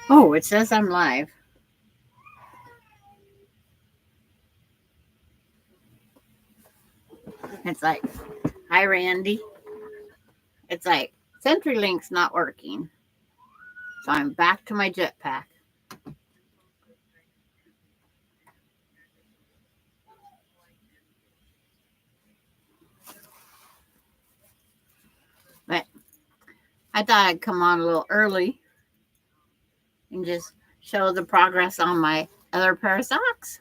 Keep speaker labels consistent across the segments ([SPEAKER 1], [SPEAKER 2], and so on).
[SPEAKER 1] Oh, it says I'm live. It's like, hi, Randy. It's like, CenturyLink's not working. So I'm back to my jetpack. But I thought I'd come on a little early and just show the progress on my other pair of socks.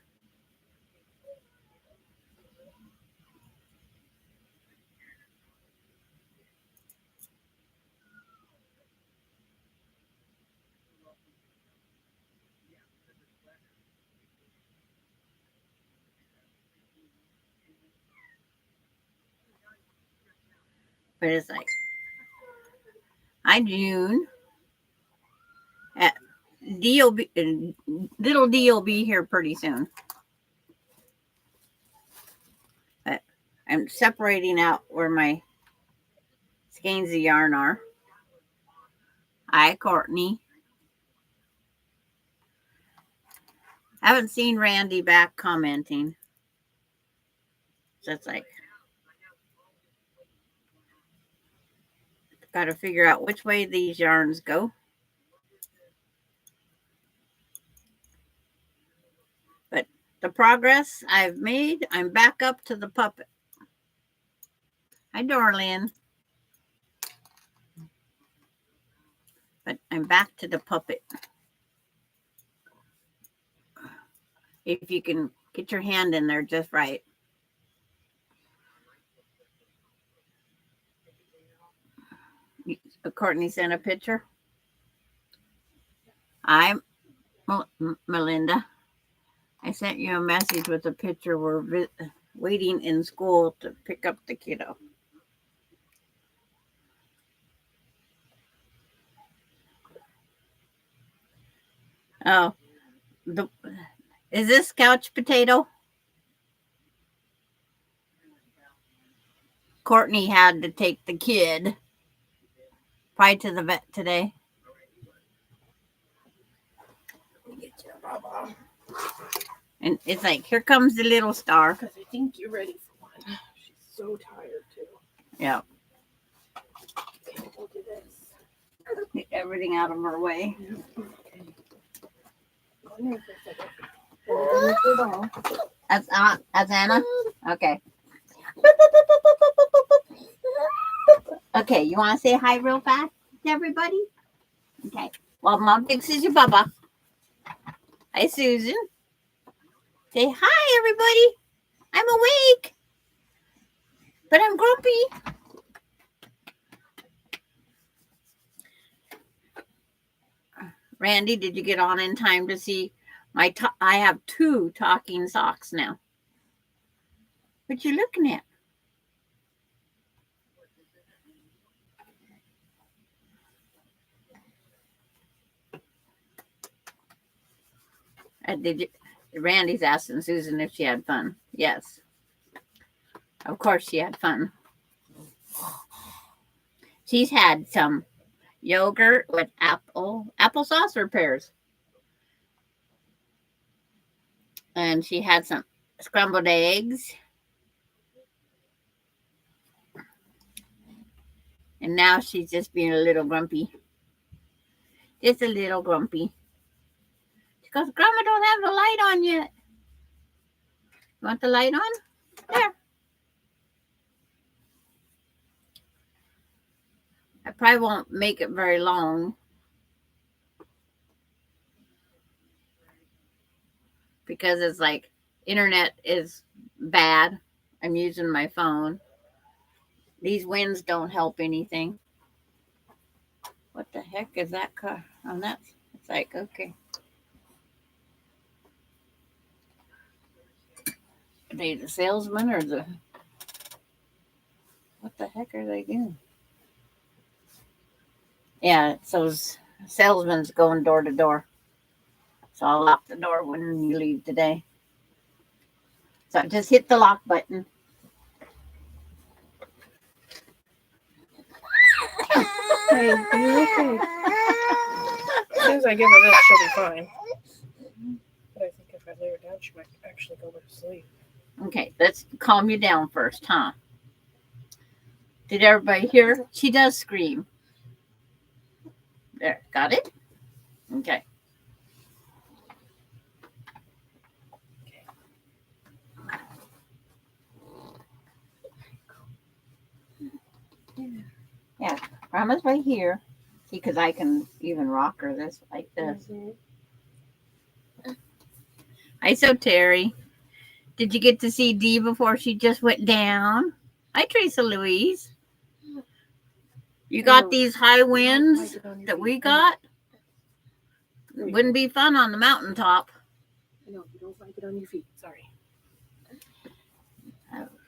[SPEAKER 1] But it's like, hi, June. Uh, little D will be here pretty soon. But I'm separating out where my skeins of yarn are. Hi, Courtney. I haven't seen Randy back commenting. So it's like, got to figure out which way these yarns go. But the progress I've made, I'm back up to the puppet. Hi, Darlene. But I'm back to the puppet. If you can get your hand in there just right. Courtney sent a picture. I'm Melinda. I sent you a message with a picture. We're waiting in school to pick up the kiddo. Oh, is this couch potato? Courtney had to take the kid probably to the vet today. And it's like, here comes the little star.
[SPEAKER 2] Because I think you're ready for one. She's so tired too.
[SPEAKER 1] Yeah.
[SPEAKER 2] Okay, we'll do this.
[SPEAKER 1] Get everything out of her way.
[SPEAKER 2] Okay. Go in there for a second.
[SPEAKER 1] That's Anna? Okay. Okay, you want to say hi real fast to everybody? Okay. Well, Mom fixes your Bubba. Hi, Susan. Say hi, everybody. I'm awake, but I'm grumpy. Randy, did you get on in time to see my? I have 2 talking socks now. What you looking at? Did you? Randy's asking Susan if she had fun. Yes, of course she had fun. She's had some yogurt with applesauce or pears, and she had some scrambled eggs, and now she's just being a little grumpy. Just a little grumpy. She goes, Grandma don't have the light on yet. You want the light on? There. I probably won't make it very long because it's like internet is bad. I'm using my phone. These winds don't help anything. What the heck is that car on that? It's like, okay. Are they the salesman or the... What the heck are they doing? Yeah, it's those salesmen's going door to door. So I'll lock the door when you leave today. So just hit the lock button.
[SPEAKER 2] Hey, are you okay? soon as I give her this, she'll be fine. But I think if I lay her down, she might actually go to sleep.
[SPEAKER 1] Okay, let's calm you down first, huh? Did everybody hear? She does scream. There, got it? Okay. Yeah, Grandma's right here. See, because I can even rock her this like this. Hi, so Terry. Did you get to see Dee before she just went down? Hi, Teresa Louise. You got these high winds that we got? Wouldn't be fun on the mountaintop.
[SPEAKER 2] No, you don't like it on your feet. Sorry.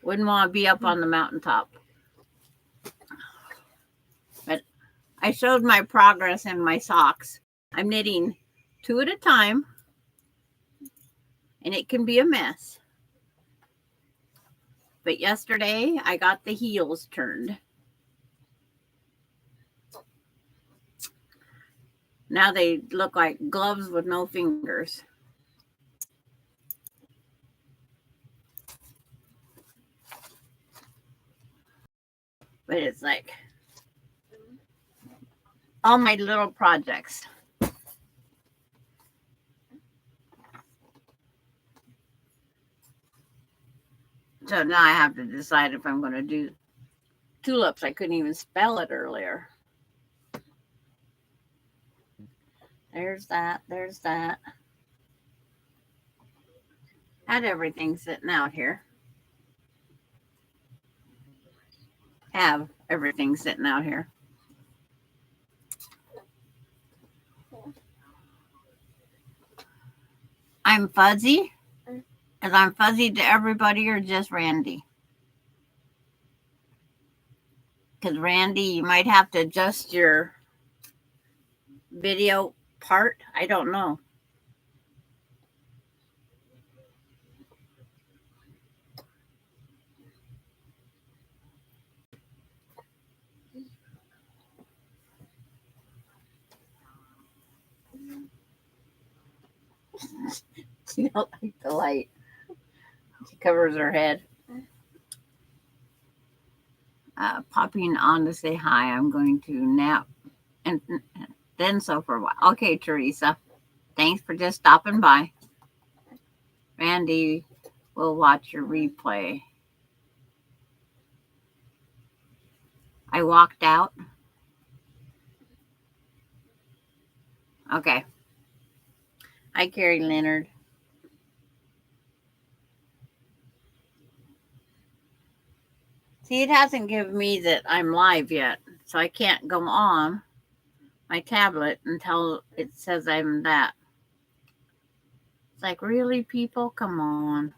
[SPEAKER 1] Wouldn't want to be up on the mountaintop. But I showed my progress in my socks. I'm knitting 2 at a time, and it can be a mess. But yesterday, I got the heels turned. Now they look like gloves with no fingers. But it's like all my little projects. So now I have to decide if I'm going to do tulips. I couldn't even spell it earlier. There's that. There's that. Had everything sitting out here. Have everything sitting out here. I'm fuzzy. Is I'm fuzzy to everybody or just Randy? Because Randy, you might have to adjust your video part. I don't know. She don't like the light. She covers her head. Popping on to say hi. I'm going to nap and then so for a while. Okay, Teresa. Thanks for just stopping by. Randy will watch your replay. I walked out. Okay. Hi, Carrie Leonard. See, it hasn't given me that I'm live yet, so I can't go on my tablet until it says I'm that. It's like, really, people? Come on.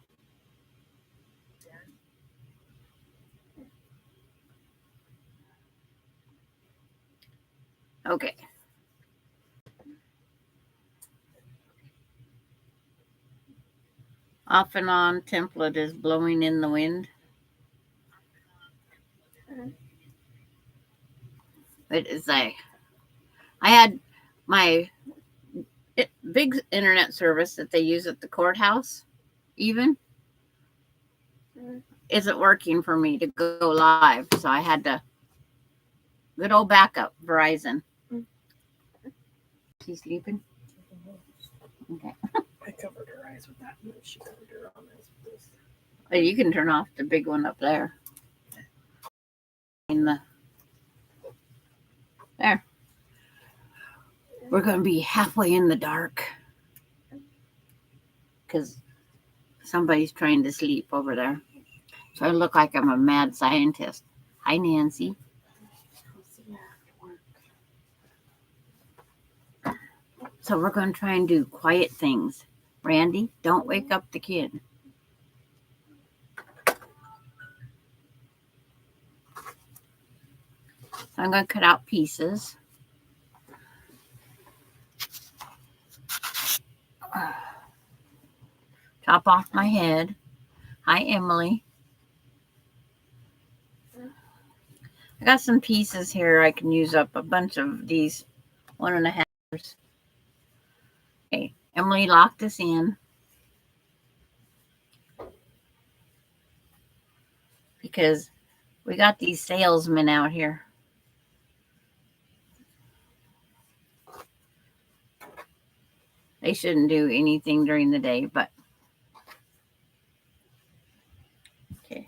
[SPEAKER 1] Okay. Off and on template is blowing in the wind. But it's like, I had my big internet service that they use at the courthouse, even, isn't working for me to go live. So I had to, good old backup, Verizon. She's sleeping? Okay.
[SPEAKER 2] I covered her eyes with that, and then she covered her own eyes with this.
[SPEAKER 1] Well, you can turn off the big one up there. There. We're going to be halfway in the dark because somebody's trying to sleep over there. So I look like I'm a mad scientist. Hi, Nancy. So we're going to try and do quiet things. Randy, don't wake up the kid. So I'm going to cut out pieces. Chop off my head. Hi, Emily. I got some pieces here. I can use up a bunch of these 1.5. Okay, Emily locked us in because we got these salesmen out here. They shouldn't do anything during the day, but okay.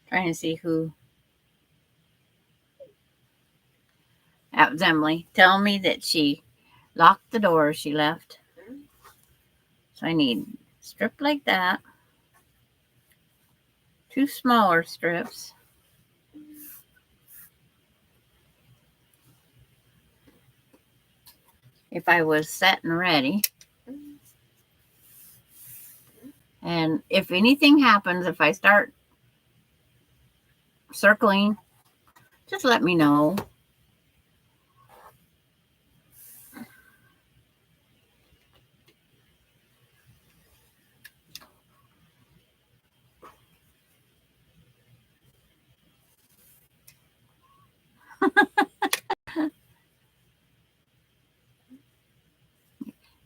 [SPEAKER 1] Trying to see who. That was Emily telling me that she locked the door she left. So I need a strip like that. 2 smaller strips. If I was set and ready. And if anything happens, if I start circling, just let me know.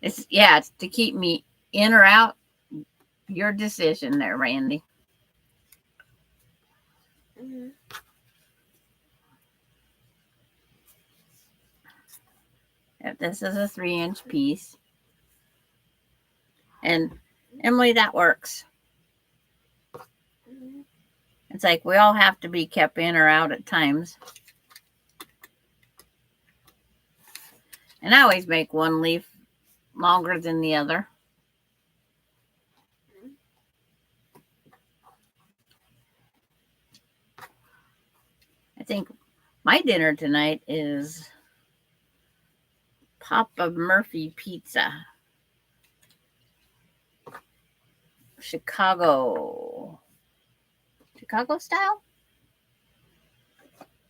[SPEAKER 1] It's to keep me in or out. Your decision there, Randy. If this is a 3-inch piece. And Emily, that works. It's like we all have to be kept in or out at times. And I always make one leaf longer than the other. I think my dinner tonight is Papa Murphy pizza. Chicago style?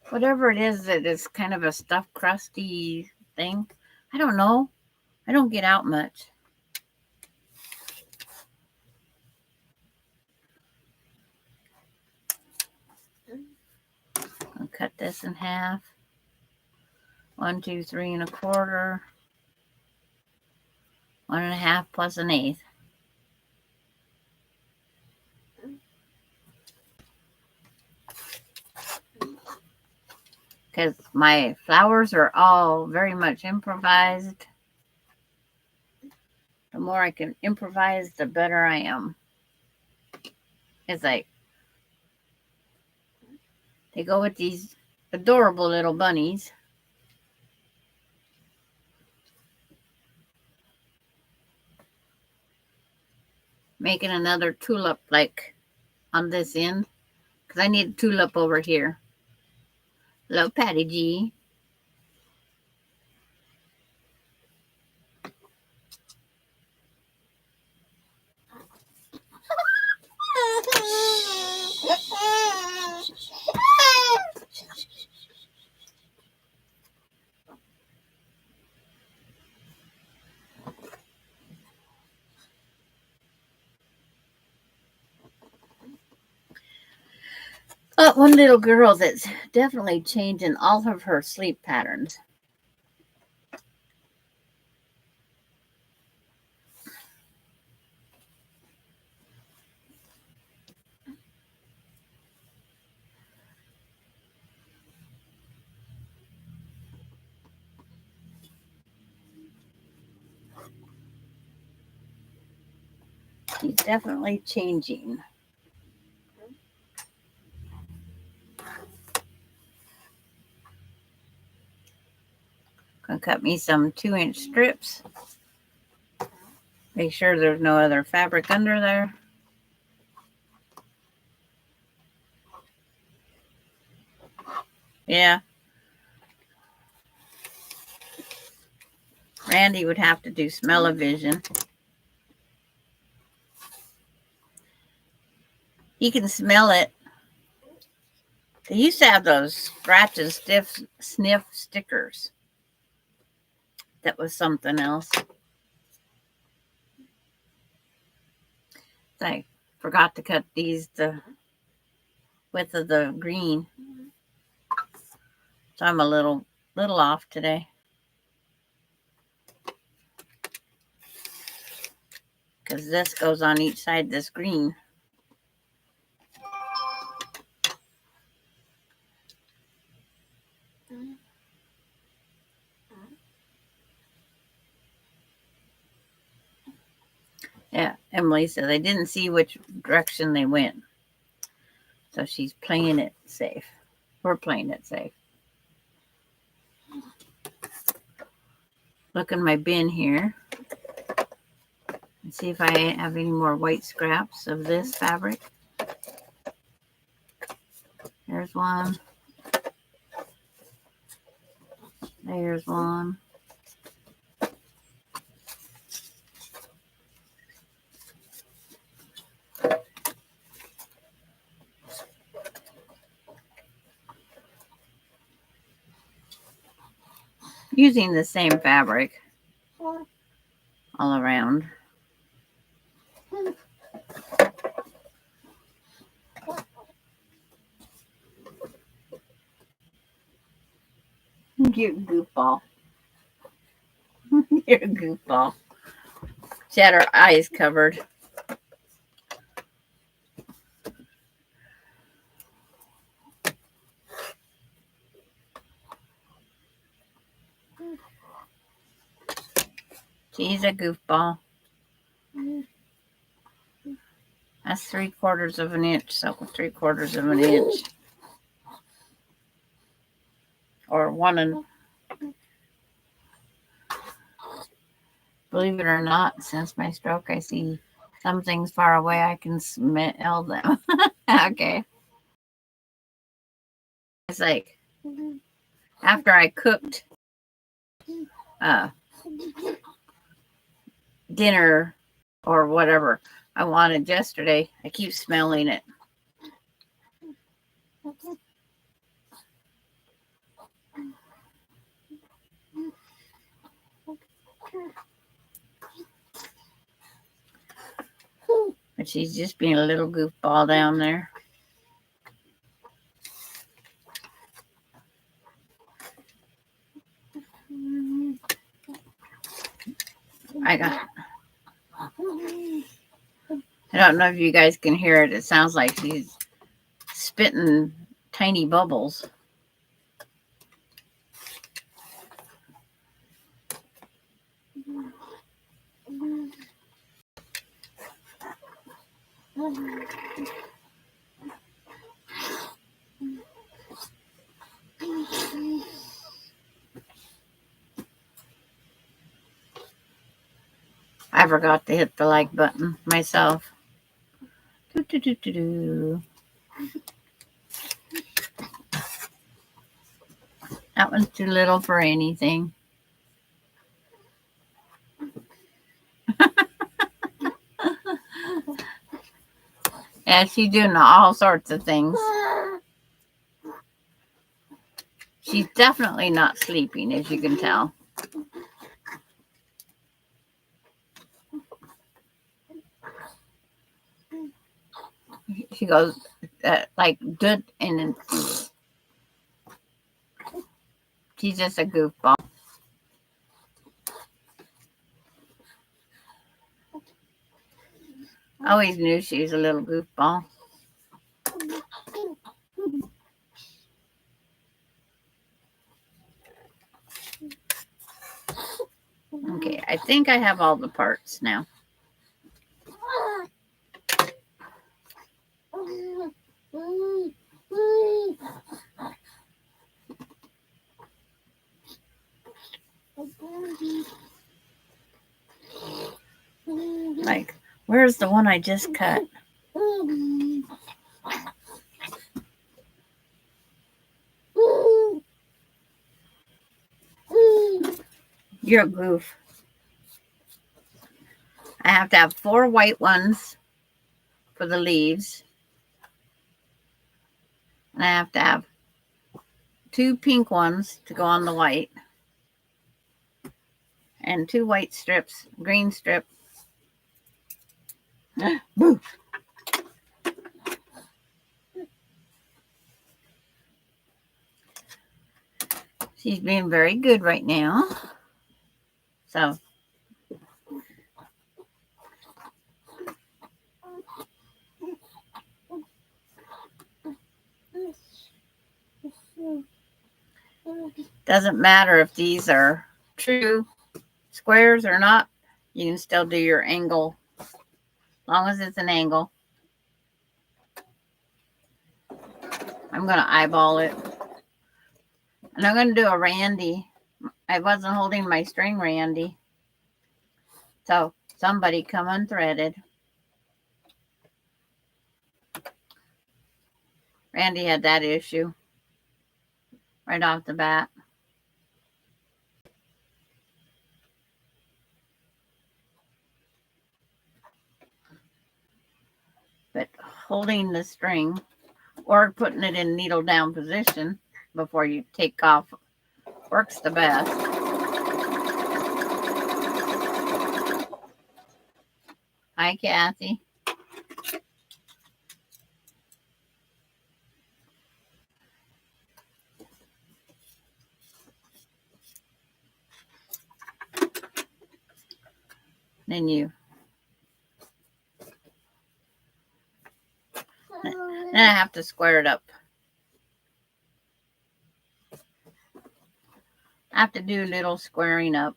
[SPEAKER 1] Whatever it is, that is kind of a stuffed crusty thing. I don't know. I don't get out much. I'll cut this in half. 1, 2, 3 1/4. 1 1/2 plus 1/8. Because my flowers are all very much improvised. The more I can improvise, the better I am. It's like they go with these adorable little bunnies. Making another tulip like on this end. Because I need a tulip over here. Hello, Patty G. One little girl that's definitely changing all of her sleep patterns. She's definitely changing. Gonna cut me some 2-inch strips. Make sure there's no other fabric under there. Yeah. Randy would have to do smell-o-vision. He can smell it. They used to have those scratch and sniff stickers. That was something else. I forgot to cut these the width of the green. So I'm a little off today. Because this goes on each side, this green. Yeah, Emily says I didn't see which direction they went. So she's playing it safe. We're playing it safe. Look in my bin here. And see if I have any more white scraps of this fabric. There's one. There's one. Using the same fabric all around. You're a goofball. You're a goofball. She had her eyes covered. She's a goofball. That's 3/4 of an inch, so 3/4 of an inch. Or one and believe it or not, since my stroke, I see some things far away. I can smell them. Okay. It's like after I cooked dinner or whatever I wanted yesterday, I keep smelling it. But she's just being a little goofball down there. I don't know if you guys can hear it. It sounds like she's spitting tiny bubbles. I forgot to hit the like button myself. That one's too little for anything. Yeah, she's doing all sorts of things. She's definitely not sleeping, as you can tell. She goes like good, and then she's just a goofball. I always knew she was a little goofball. Okay, I think I have all the parts now. Like, where's the one I just cut? You're a goof. I have to have 4 white ones for the leaves. And I have to have 2 pink ones to go on the white. And 2 white strips, green strip. Boo. She's being very good right now. So. Doesn't matter if these are true squares or not. You can still do your angle. As long as it's an angle. I'm going to eyeball it. And I'm going to do a Randy. I wasn't holding my string Randy. So somebody come unthreaded. Randy had that issue right off the bat. But holding the string or putting it in needle down position before you take off works the best. Hi, Kathy. Then I have to square it up. I have to do little squaring up.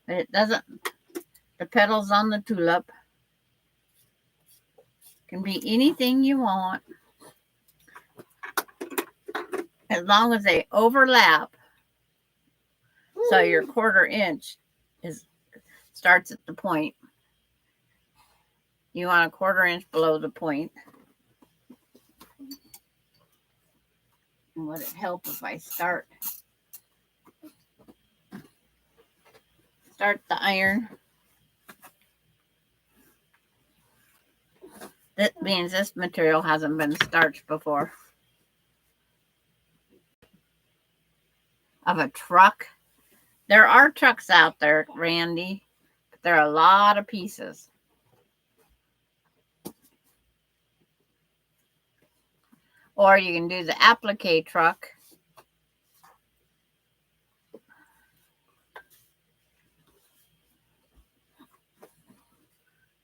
[SPEAKER 1] But it doesn't, the petals on the tulip can be anything you want as long as they overlap. So your 1/4 inch starts at the point. You want a 1/4 inch below the point. And would it help if I start the iron? That means this material hasn't been starched before. Of a truck. There are trucks out there, Randy, but there are a lot of pieces. Or you can do the applique truck.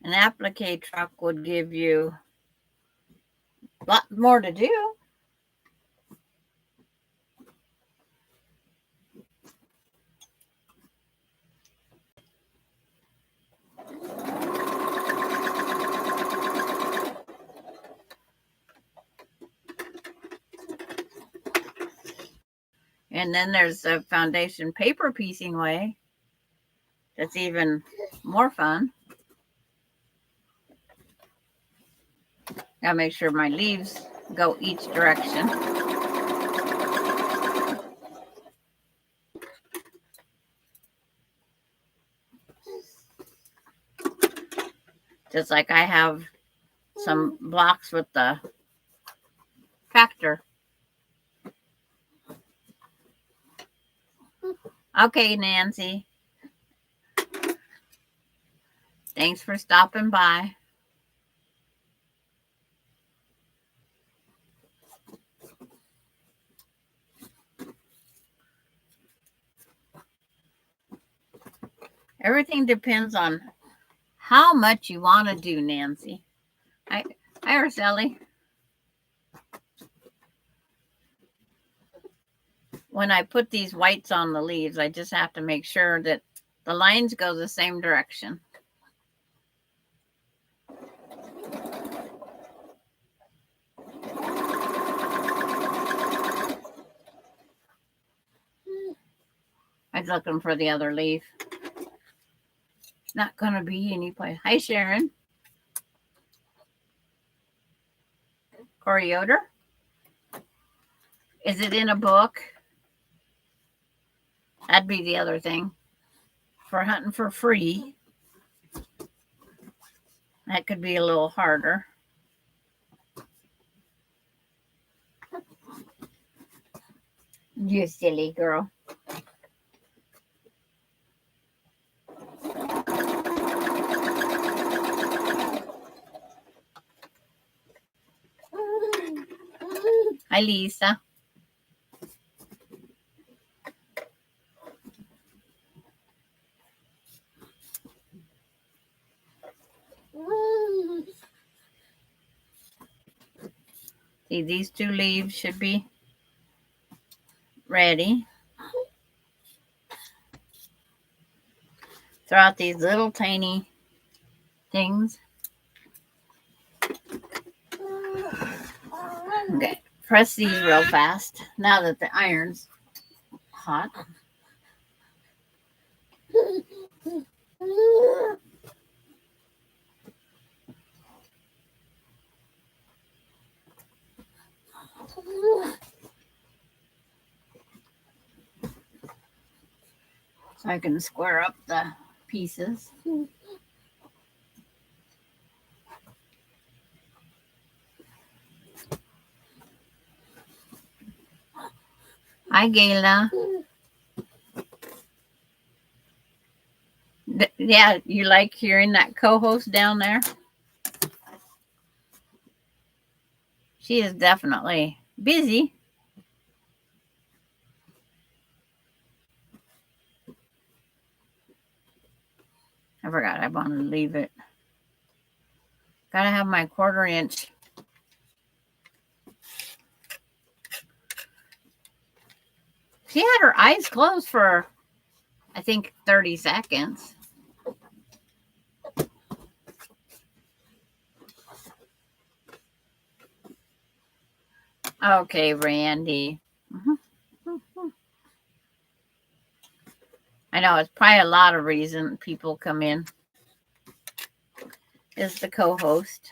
[SPEAKER 1] An applique truck would give you a lot more to do. And then there's the foundation paper piecing way. That's even more fun. Gotta make sure my leaves go each direction. Just like I have some blocks with the tractor. Okay, Nancy. Thanks for stopping by. Everything depends on how much you want to do, Nancy. Hi, Araceli. When I put these whites on the leaves, I just have to make sure that the lines go the same direction. I was looking for the other leaf. It's not going to be any place. Hi, Sharon. Corey Yoder. Is it in a book? That'd be the other thing. For hunting for free, that could be a little harder. You silly girl. Hi, Lisa. See, these 2 leaves should be ready. Throw out these little tiny things. Okay, press these real fast now that the iron's hot. So I can square up the pieces. Hi, Gayla. Yeah, you like hearing that co-host down there? She is definitely busy. I forgot I wanted to leave it. Gotta have my 1/4 inch. She had her eyes closed for, I think, 30 seconds. Okay, Randy. I know it's probably a lot of reason people come in. Is the co-host.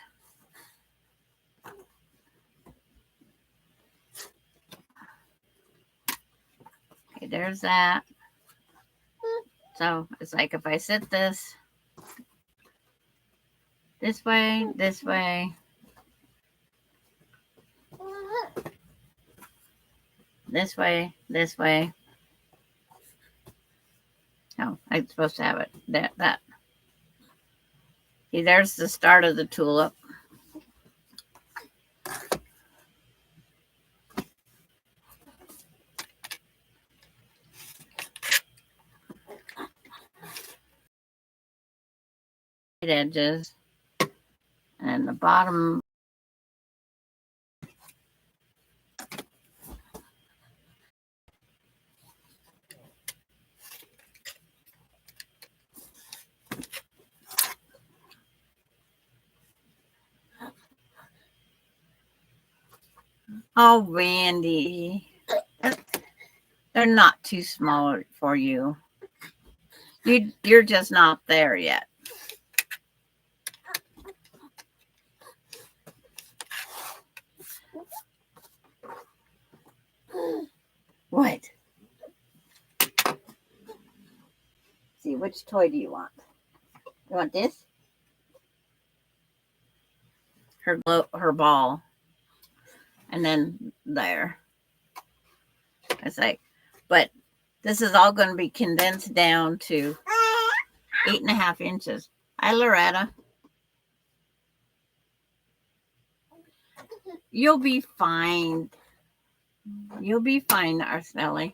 [SPEAKER 1] Okay, there's that. So it's like if I sit this way, this way, this way, this way. Oh, I'm supposed to have it that. See, there's the start of the tulip. Edges. And the bottom. Oh, Randy. They're not too small for you. You're just not there yet. What? See, which toy do you want? You want this? Her ball. And then there. It's like, but this is all going to be condensed down to 8.5 inches. Hi, Loretta. You'll be fine. You'll be fine, Arcelli.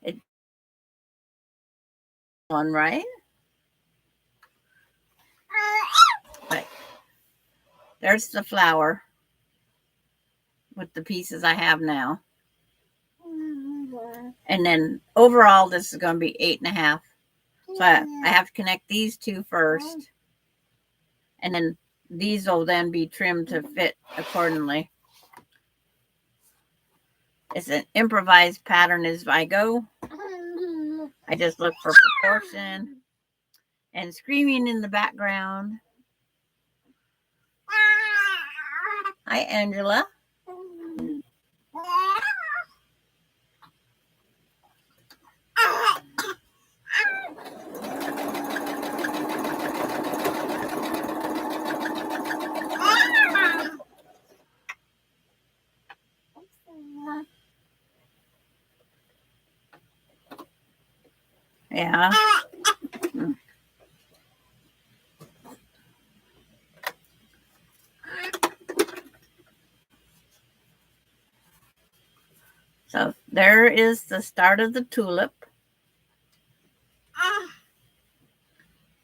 [SPEAKER 1] It's on, right? But there's the flower with the pieces I have now. And then overall, this is going to be 8.5. So I have to connect these 2 first. And then these will then be trimmed to fit accordingly. It's an improvised pattern as I go. I just look for proportion. And screaming in the background. Hi, Angela. Yeah. So there is the start of the tulip.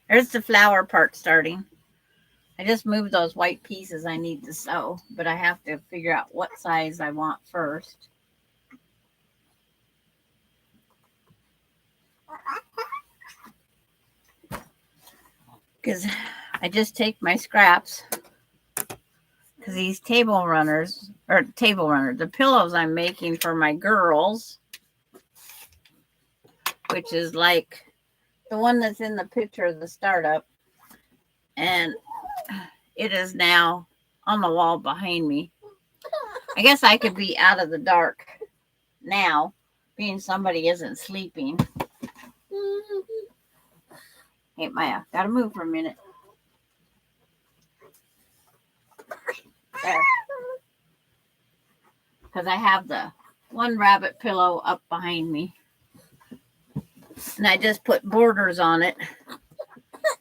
[SPEAKER 1] There's the flower part starting. I just moved those white pieces I need to sew, but I have to figure out what size I want first. Because I just take my scraps, because these the pillows I'm making for my girls, which is like the one that's in the picture of the startup, and it is now on the wall behind me. I guess I could be out of the dark now, being somebody isn't sleeping. Hey, Maya, gotta move for a minute. There. Because I have the one rabbit pillow up behind me. And I just put borders on it.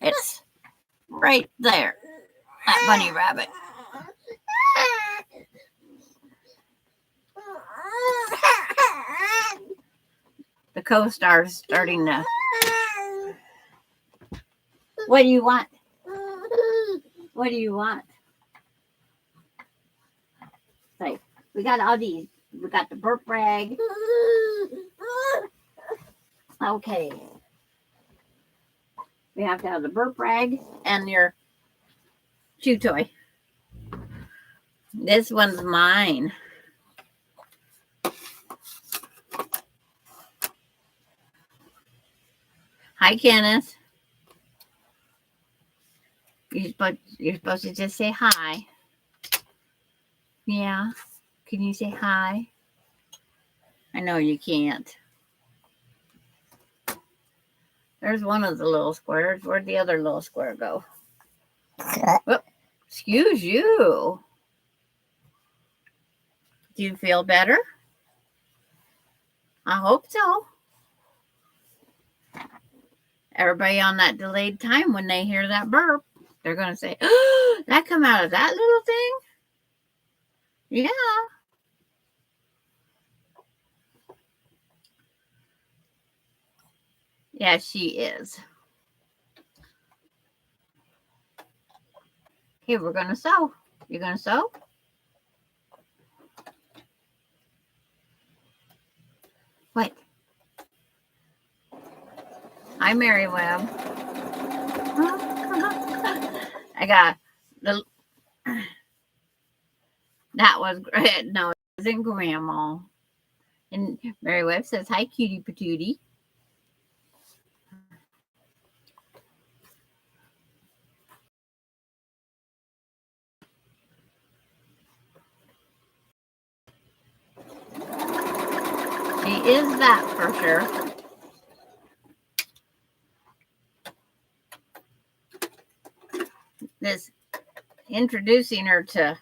[SPEAKER 1] It's right there. That bunny rabbit. The co-star is starting to... What do you want? What do you want? Like, we got all these. We got the burp rag. Okay. We have to have the burp rag and your chew toy. This one's mine. Hi, Kenneth. You're supposed to just say hi. Yeah. Can you say hi? I know you can't. There's one of the little squares. Where'd the other little square go? Whoop. Excuse you. Do you feel better? I hope so. Everybody on that delayed time, when they hear that burp, they're going to say, oh, that come out of that little thing? Yeah. Yeah, she is. Okay, we're going to sew. You going to sew? What? Hi, Mary Webb. I got the... That was great. No, it wasn't Grandma. And Mary Webb says, hi, cutie patootie. She is that for sure. This introducing her to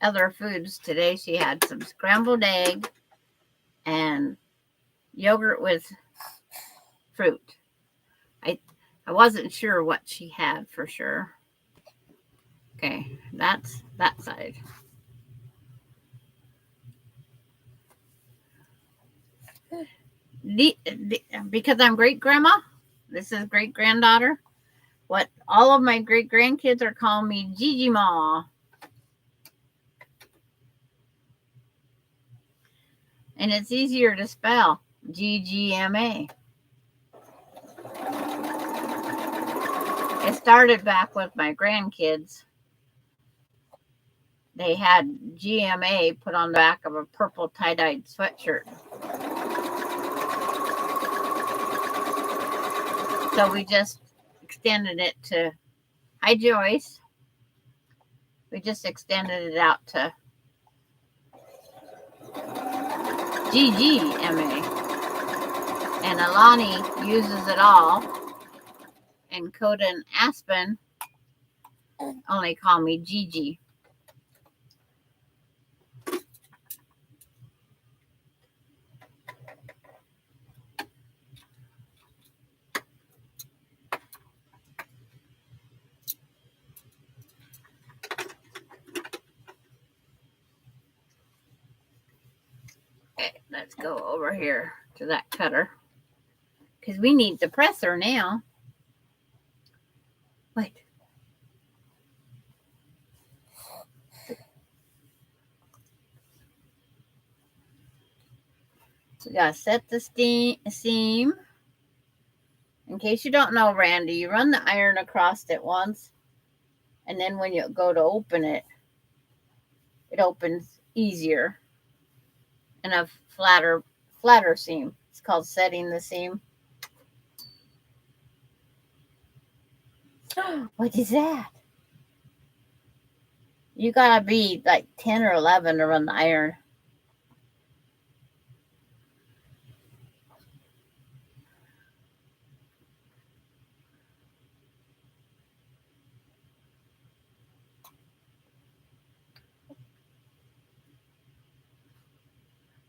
[SPEAKER 1] other foods today. She had some scrambled egg and yogurt with fruit. I wasn't sure what she had for sure. Okay, that's that side. Because I'm great grandma, this is great granddaughter. What all of my great grandkids are calling me Gigi Ma. And it's easier to spell GGMA. It started back with my grandkids. They had GMA put on the back of a purple tie-dyed sweatshirt. So we just extended it to, hi Joyce. We just extended it out to GGMA. And Alani uses it all. And Coda and Aspen only call me Gigi. Let's go over here to that cutter. Because we need the presser now. Wait. We got to set the seam. In case you don't know, Randy, you run the iron across it once. And then when you go to open it, it opens easier and a flatter seam. It's called setting the seam. What is that? You gotta be like 10 or 11 to run the iron.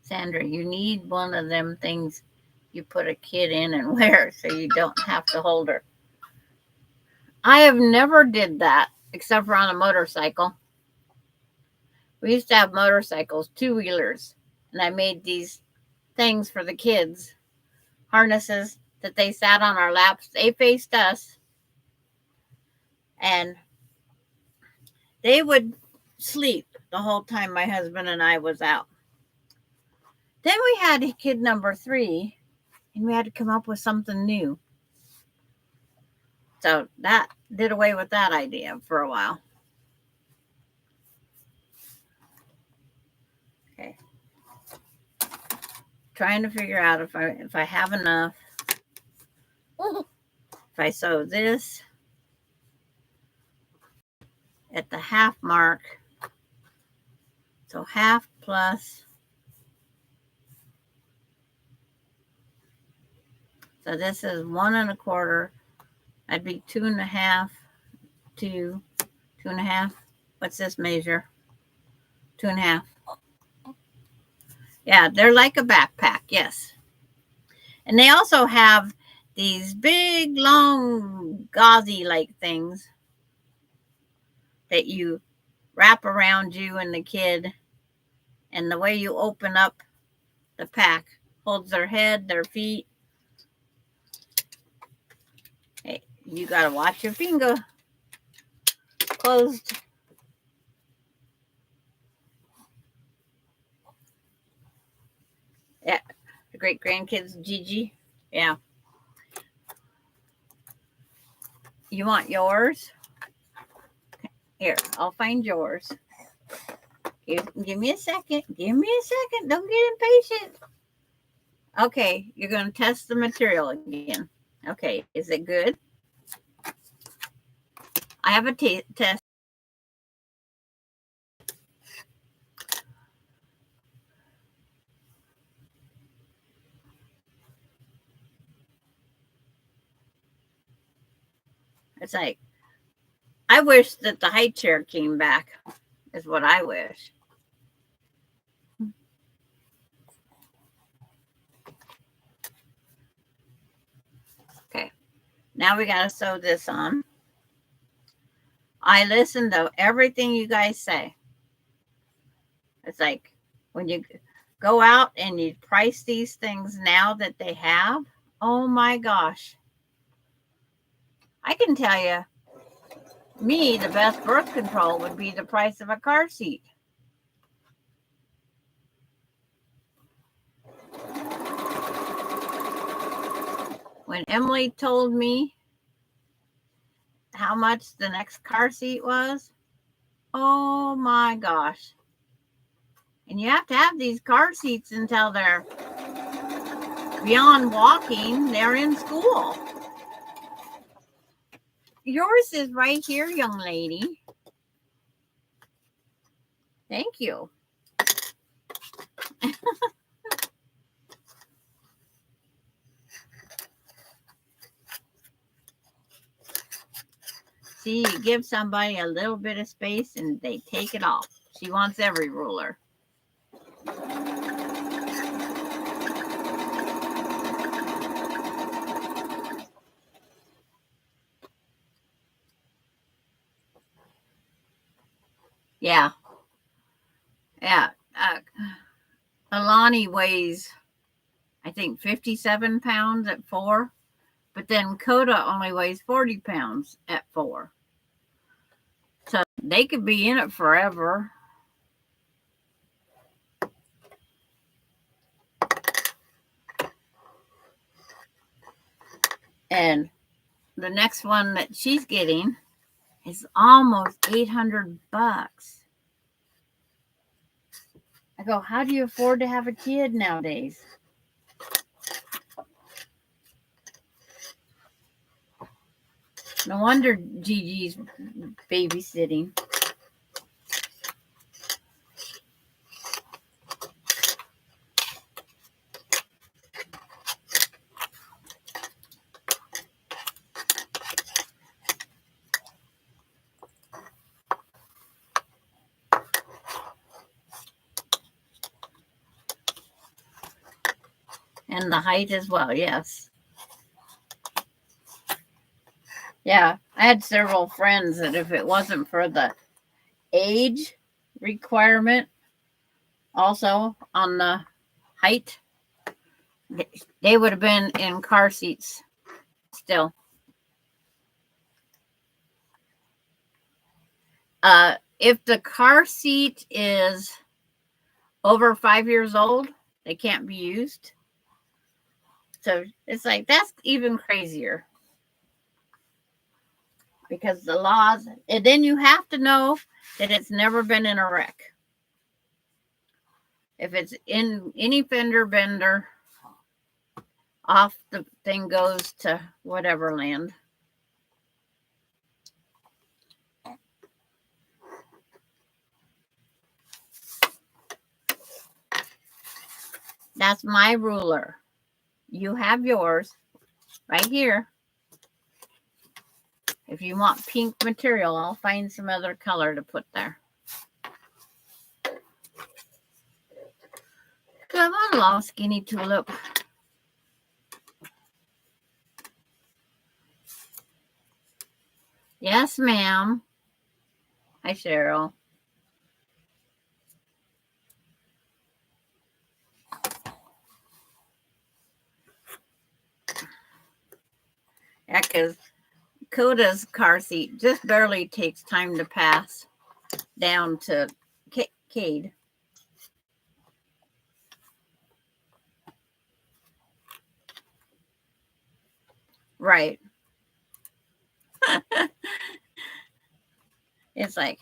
[SPEAKER 1] Sandra, you need one of them things you put a kid in and wear so you don't have to hold her. I have never did that except for on a motorcycle. We used to have motorcycles, two-wheelers, and I made these things for the kids, harnesses that they sat on our laps. They faced us, and they would sleep the whole time my husband and I was out. Then we had kid number 3, and we had to come up with something new. So that did away with that idea for a while. Okay. Trying to figure out if I have enough. If I sew this at the half mark, so half plus, so this is 1 1/4. That'd be 2 1/2 to 2 1/2. What's this measure? 2 1/2. Yeah, they're like a backpack, yes. And they also have these big, long, gauzy like things that you wrap around you and the kid. And the way you open up the pack holds their head, their feet. Hey, you got to watch your finger. Closed. Yeah, the great grandkids, Gigi. Yeah. You want yours? Here, I'll find yours. Give me a second. Give me a second. Don't get impatient. Okay, you're going to test the material again. Okay, is it good? I have a test. It's like, I wish that the high chair came back, is what I wish. Okay, now we got to sew this on. I listen to everything you guys say. It's like when you go out and you price these things now that they have, oh my gosh. I can tell you, me, the best birth control would be the price of a car seat. When Emily told me how much the next car seat was, oh my gosh. And you have to have these car seats until they're beyond walking. They're in school. Yours is right here, young lady. Thank you. See, you give somebody a little bit of space and they take it off. She wants every ruler. Yeah. Yeah. Alani weighs, I think, 57 pounds at 4. But then Coda only weighs 40 pounds at 4. So they could be in it forever. And the next one that she's getting is almost $800. I go, how do you afford to have a kid nowadays? No wonder Gigi's babysitting. And the height as well, yes. Yeah, I had several friends that if it wasn't for the age requirement, also on the height, they would have been in car seats still. If the car seat is over 5 years old, they can't be used. So it's like, that's even crazier. Because the laws, and then you have to know that it's never been in a wreck. If it's in any fender bender, off the thing goes to whatever land. That's my ruler. You have yours right here. If you want pink material, I'll find some other color to put there. Come on along, skinny tulip. Yes, ma'am. Hi, Cheryl. Yeah, because Coda's car seat just barely takes time to pass down to Cade. Right. It's like,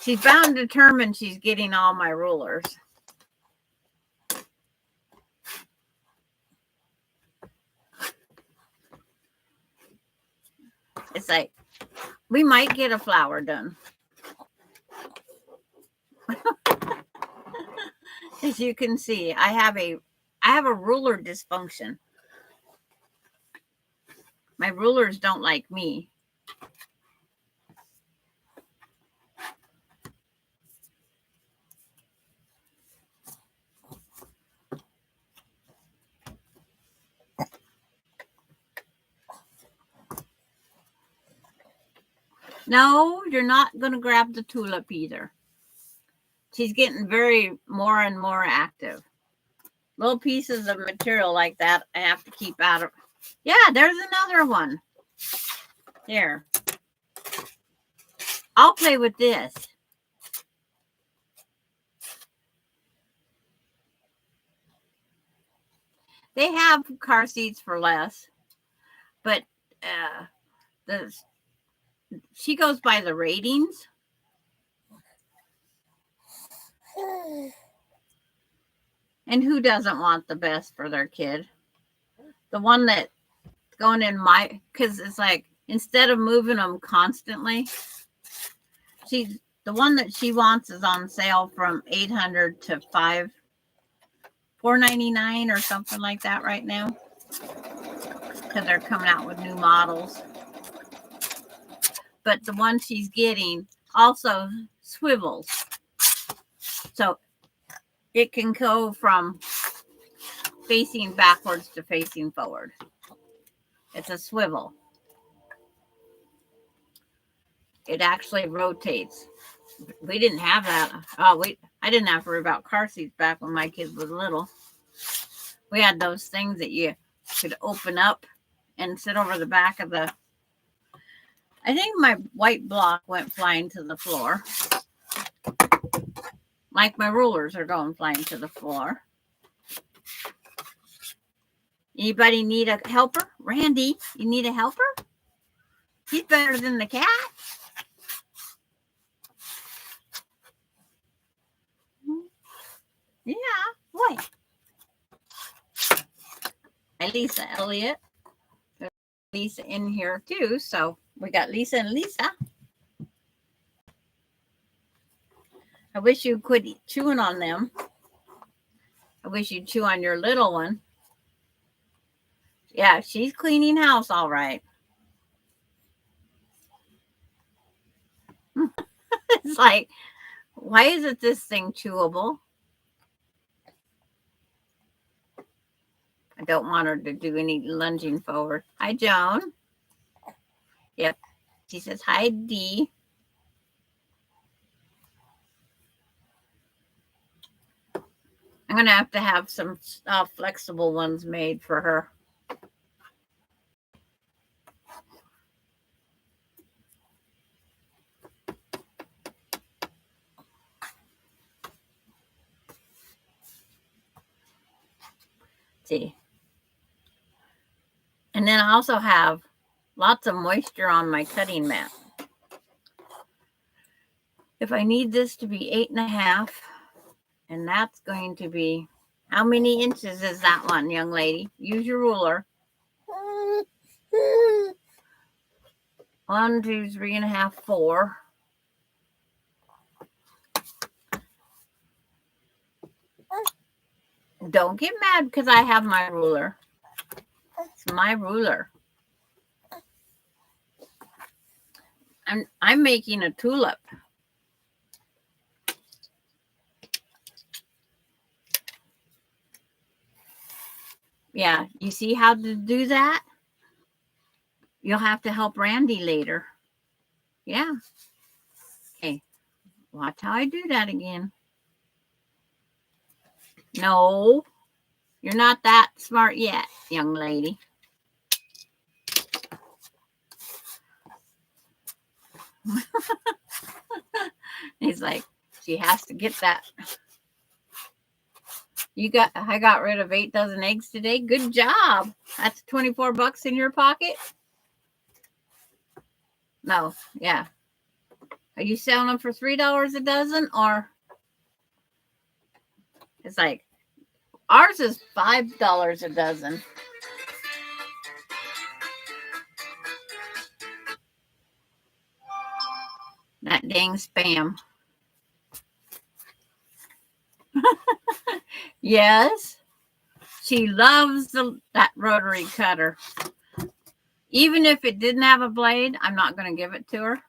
[SPEAKER 1] she's bound determined she's getting all my rulers. It's like, we might get a flower done. As you can see, I have a ruler dysfunction. My rulers don't like me. No, you're not going to grab the tulip either. She's getting more and more active. Little pieces of material like that I have to keep out of. Yeah, there's another one. There. I'll play with this. They have car seats for less, but she goes by the ratings. And who doesn't want the best for their kid? The one that going in because it's like, instead of moving them constantly, the one that she wants is on sale from $800 to $499 or something like that right now, because they're coming out with new models. But the one she's getting also swivels, so it can go from facing backwards to facing forward. It's a swivel. It actually rotates. We didn't have that. Oh, I didn't have to worry about car seats back when my kids was little. We had those things that you could open up and sit over the back of the. I think my white block went flying to the floor. Like my rulers are going flying to the floor. Anybody need a helper? Randy, you need a helper? He's better than the cat. Yeah, boy. Hi, Lisa Elliott. There's Lisa in here too. So we got Lisa and Lisa. I wish you quit chewing on them. I wish you'd chew on your little one. Yeah, she's cleaning house all right. It's like, why isn't this thing chewable? I don't want her to do any lunging forward. Hi, Joan. Yep. She says, hi, Dee. I'm going to have some flexible ones made for her. See. And then I also have lots of moisture on my cutting mat. If I need this to be 8.5, and that's going to be, how many inches is that one, young lady? Use your ruler. 1, 2, 3.5, 4. Don't get mad because I have my ruler. It's my ruler. I'm making a tulip. Yeah, you see how to do that? You'll have to help Randy later. Yeah. Okay. Watch how I do that again. No, you're not that smart yet, young lady. He's like, she has to get that. I got rid of 8 dozen eggs today. Good job. That's $24 in your pocket. No, yeah. Are you selling them for $3 a dozen, or it's like ours is $5 a dozen. That dang spam. Yes, she loves that rotary cutter. Even if it didn't have a blade, I'm not going to give it to her.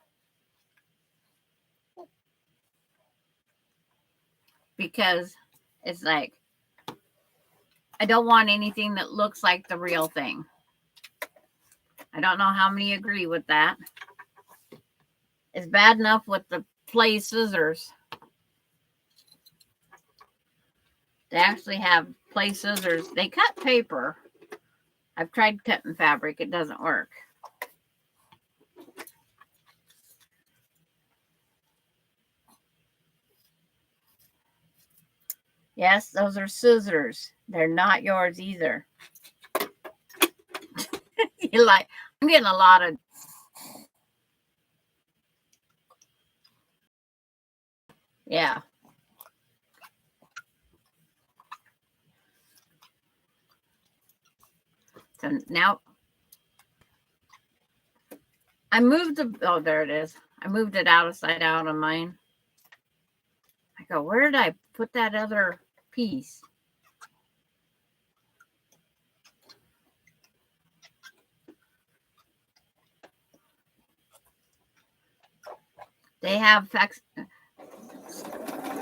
[SPEAKER 1] Because it's like, I don't want anything that looks like the real thing. I don't know how many agree with that. It's bad enough with the play scissors. They actually have play scissors. They cut paper. I've tried cutting fabric. It doesn't work. Yes, those are scissors. They're not yours either. You're like, I'm getting a lot of. Yeah. So now I moved oh, there it is. I moved it out of sight out on mine. I go, where did I put that other piece? They have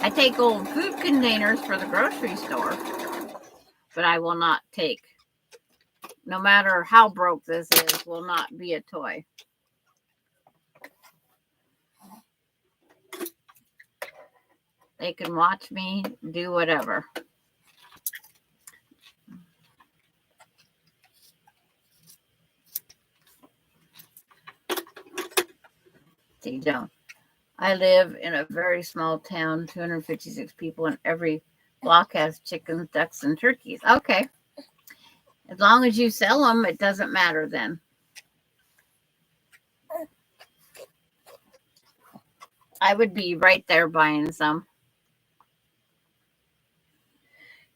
[SPEAKER 1] I take old food containers for the grocery store, but I will not take, no matter how broke this is, will not be a toy. they can watch me do whatever. See, don't. I live in a very small town, 256 people, and every block has chickens, ducks, and turkeys. Okay. As long as you sell them, it doesn't matter then. I would be right there buying some.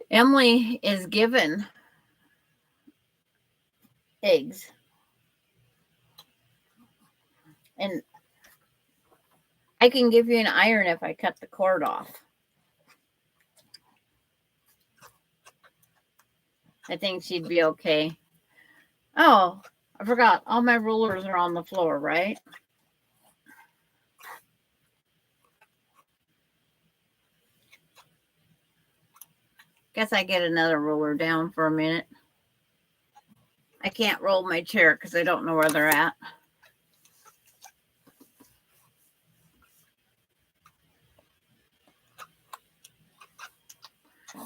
[SPEAKER 1] Emily is given eggs. And I can give you an iron if I cut the cord off. I think she'd be okay. Oh, I forgot. All my rulers are on the floor, right? Guess I get another ruler down for a minute. I can't roll my chair because I don't know where they're at.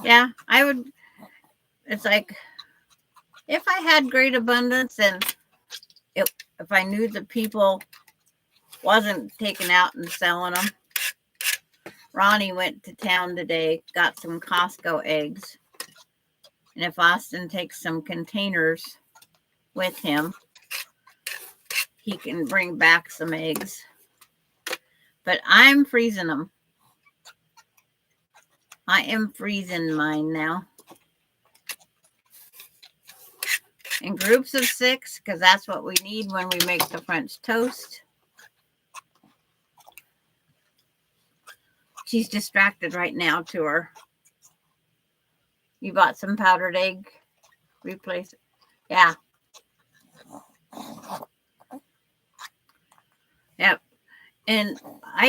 [SPEAKER 1] Yeah, I would. It's like if I had great abundance and if I knew the people wasn't taking out and selling them. Ronnie went to town today, got some Costco eggs. And if Austin takes some containers with him, he can bring back some eggs. But I'm freezing them. I am freezing mine now. In groups of 6, because that's what we need when we make the French toast. She's distracted right now to her. You bought some powdered egg? Replace it. Yeah. Yep. And I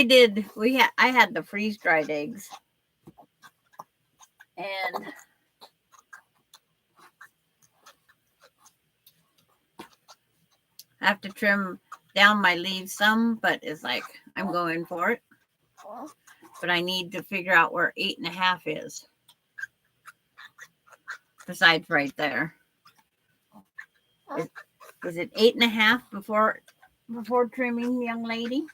[SPEAKER 1] had the freeze-dried eggs. And I have to trim down my leaves some, but it's like I'm going for it. But I need to figure out where 8.5 is. Besides right there. Is it 8.5 before trimming, young lady?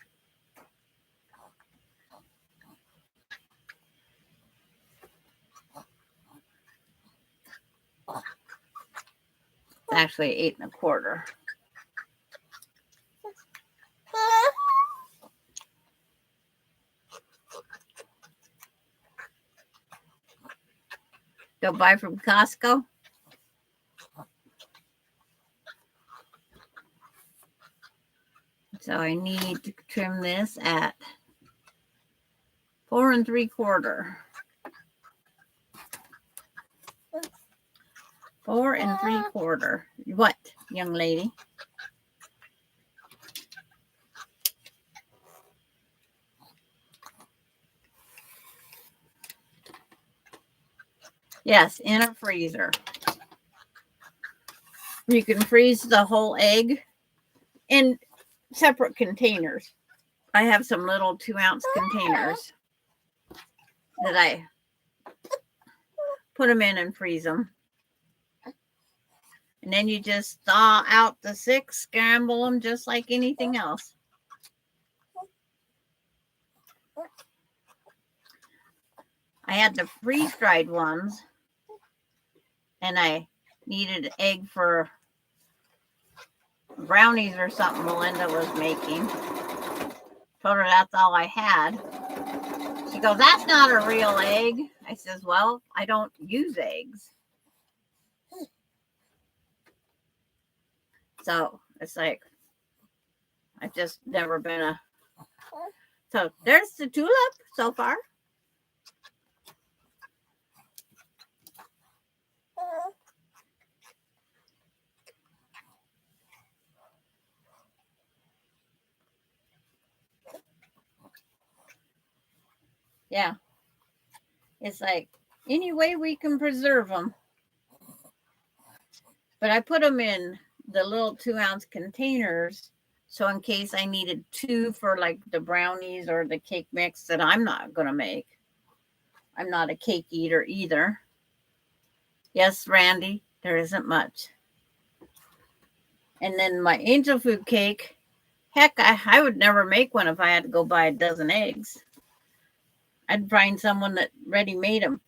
[SPEAKER 1] It's actually 8.25. Go buy from Costco. So I need to trim this at 4 3/4. 4 3/4. What, young lady? Yes, in a freezer. You can freeze the whole egg in separate containers. I have some little 2-ounce containers that I put them in and freeze them. And then you just thaw out the 6, scramble them just like anything else. I had the freeze-dried ones, and I needed egg for brownies or something Melinda was making. Told her that's all I had. She goes, that's not a real egg. I says, well, I don't use eggs. So it's like, I've just never been a... So there's the tulip so far. Yeah. It's like any way we can preserve them. But I put them in the little 2-ounce containers. So in case I needed 2 for like the brownies or the cake mix that I'm not going to make. I'm not a cake eater either. Yes, Randy, there isn't much. And then my angel food cake, heck, I would never make one if I had to go buy a dozen eggs. I'd find someone that ready made them.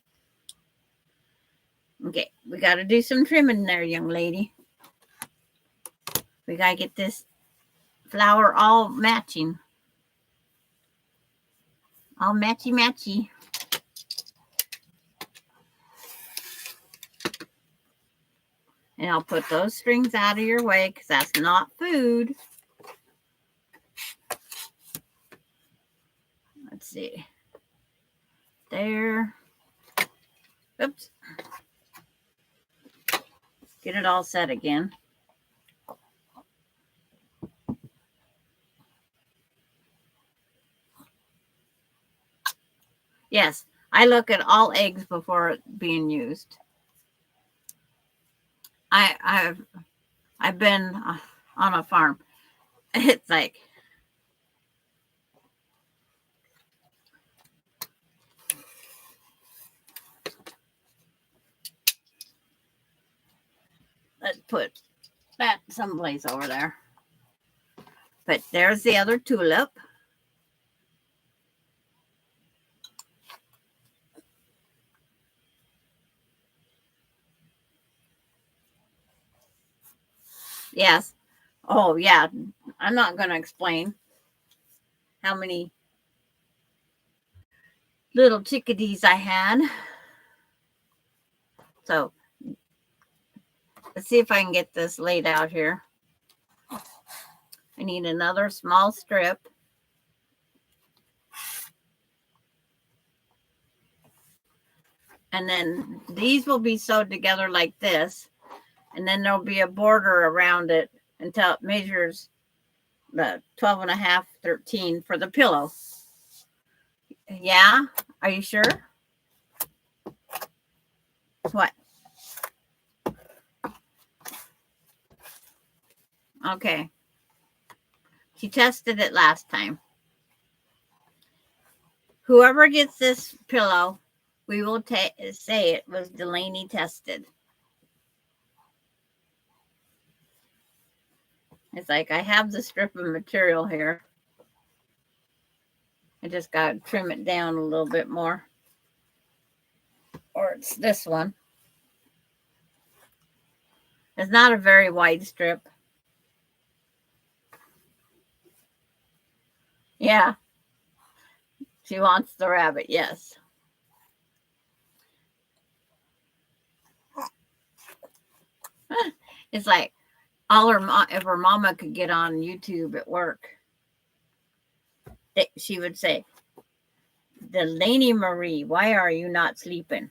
[SPEAKER 1] Okay, we got to do some trimming there, young lady. We got to get this flour all matching. All matchy-matchy. And I'll put those strings out of your way because that's not food. Let's see. There. Oops. Get it all set again. Yes, I look at all eggs before being used. I've been on a farm. It's like let's put that someplace over there. But there's the other tulip. Yes. Oh, yeah. I'm not going to explain how many little chickadees I had. So let's see if I can get this laid out here. I need another small strip. And then these will be sewed together like this. And then there'll be a border around it until it measures the 12 and a half, 13 for the pillow. Yeah? Are you sure? What? Okay. She tested it last time. Whoever gets this pillow, we will say it was Delaney tested. It's like I have the strip of material here. I just got to trim it down a little bit more. Or it's this one. It's not a very wide strip. Yeah. She wants the rabbit, yes. It's like if her mama could get on YouTube at work, she would say, Delaney Marie, why are you not sleeping?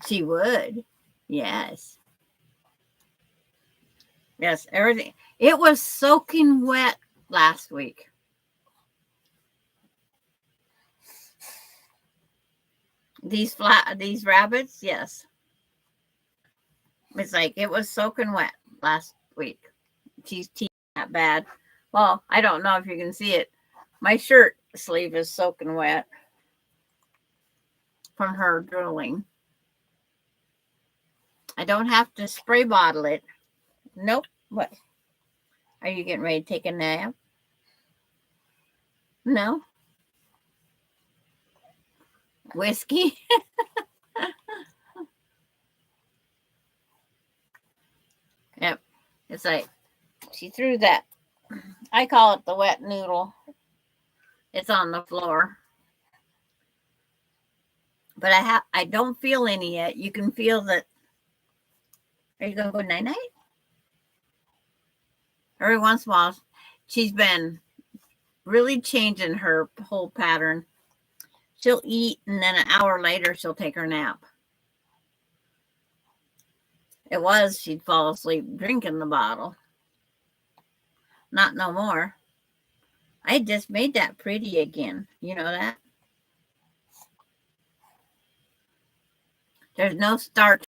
[SPEAKER 1] She would. Yes. Yes, everything. It was soaking wet last week. These rabbits, yes. It's like it was soaking wet last week. She's teething that bad. Well, I don't know if you can see it. My shirt sleeve is soaking wet from her drooling. I don't have to spray bottle it. Nope. What? Are you getting ready to take a nap? No. Whiskey? Yep. It's like she threw that. I call it the wet noodle. It's on the floor. But I don't feel any yet. You can feel that. Are you gonna go night night? Every once in a while, she's been really changing her whole pattern. She'll eat and then an hour later she'll take her nap. It was she'd fall asleep drinking the bottle. Not no more. I just made that pretty again. You know that? There's no starch.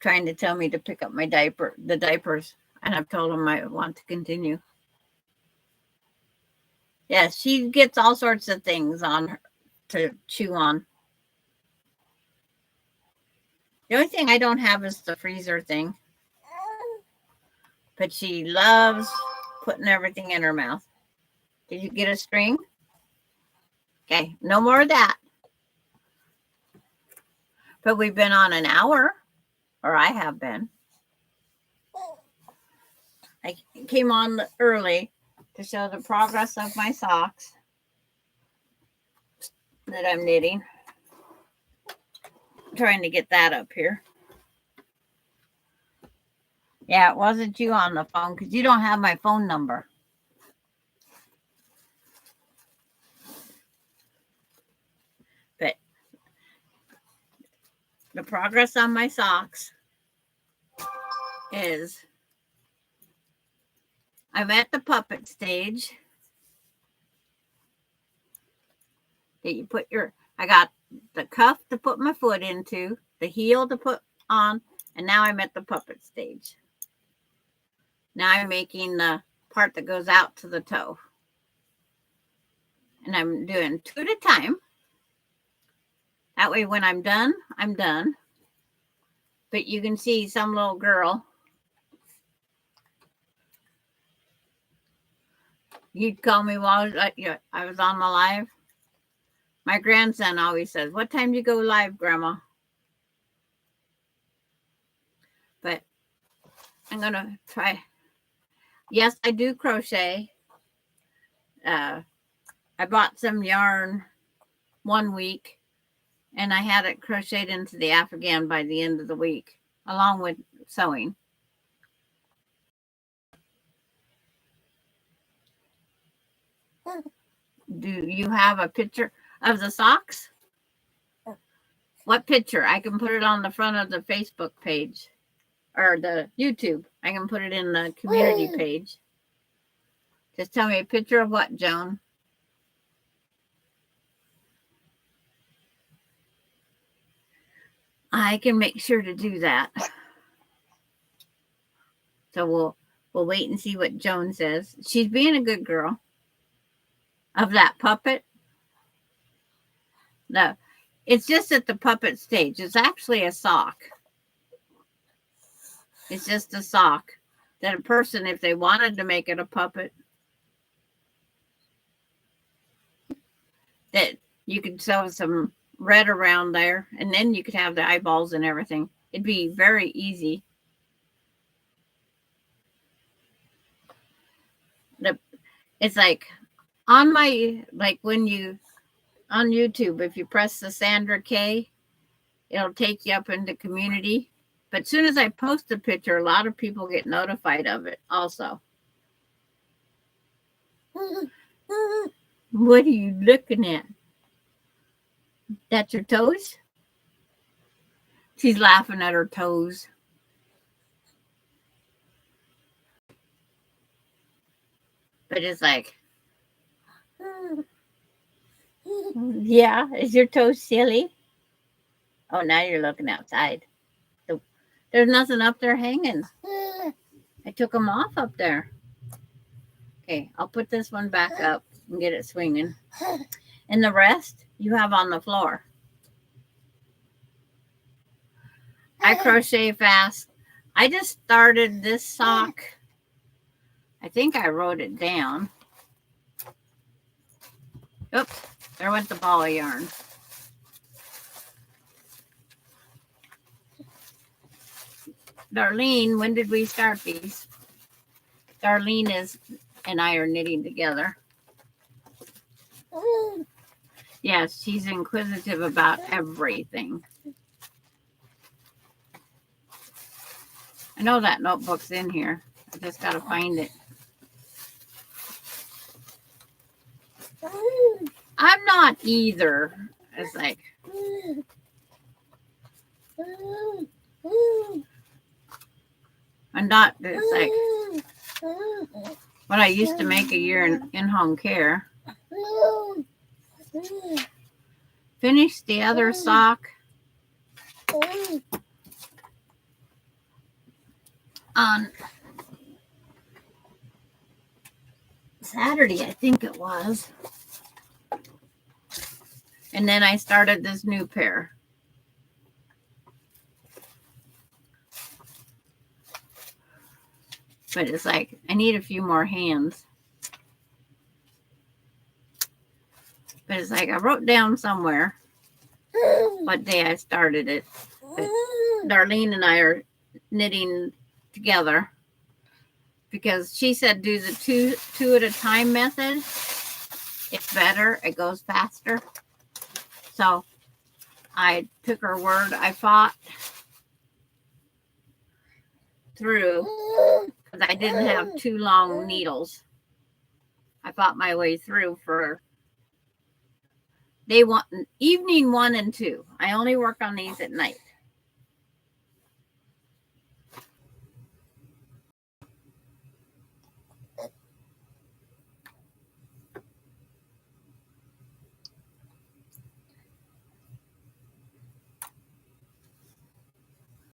[SPEAKER 1] trying to tell me to pick up the diapers, and I've told him I want to continue. Yeah, she gets all sorts of things on her to chew on. The only thing I don't have is the freezer thing. But she loves putting everything in her mouth. Did you get a string? Okay, no more of that. But we've been on an hour, or I have been. I came on early to show the progress of my socks that I'm knitting. I'm trying to get that up here. Yeah, it wasn't you on the phone because you don't have my phone number. But the progress on my socks is I'm at the puppet stage. That you put I got the cuff to put my foot into, the heel to put on, and now I'm at the puppet stage. Now I'm making the part that goes out to the toe. And I'm doing 2 at a time. That way when I'm done, I'm done. But you can see some little girl. You'd call me while I was on the live. My grandson always says, "What time do you go live, Grandma?" But I'm going to try. Yes, I do crochet. I bought some yarn one week, and I had it crocheted into the afghan by the end of the week, along with sewing. Do you have a picture of the socks? What picture? I can put it on the front of the Facebook page or the YouTube. I can put it in the community page. Just tell me a picture of what, Joan? I can make sure to do that. So we'll wait and see what Joan says. She's being a good girl. Of that puppet. No, it's just at the puppet stage. It's actually a sock. It's just a sock that a person, if they wanted to make it a puppet, that you could sew some red around there, and then you could have the eyeballs and everything. It'd be very easy. It's like on when you on YouTube, if you press the Sandra K, it'll take you up into community. But as soon as I post a picture, a lot of people get notified of it also. What are you looking at? That's your toes? She's laughing at her toes. But it's like, yeah, is your toe silly? Oh, now you're looking outside. There's nothing up there hanging. I took them off up there. Okay, I'll put this one back up and get it swinging. And the rest you have on the floor. I crochet fast. I just started this sock. I think I wrote it down. Oops, there went the ball of yarn. Darlene, when did we start these? Darlene and I are knitting together. Yes, she's inquisitive about everything. I know that notebook's in here. I just got to find it. I'm not either. It's like, I'm not, it's like what I used to make a year in home care. Finish the other sock. on Saturday, I think it was. And then I started this new pair. But it's like, I need a few more hands. But it's like, I wrote down somewhere what day I started it. But Darlene and I are knitting together because she said do the two at a time method. It's better. It goes faster. So I took her word. I fought through because I didn't have too long needles. I fought my way through for day one, evening 1 and 2. I only work on these at night.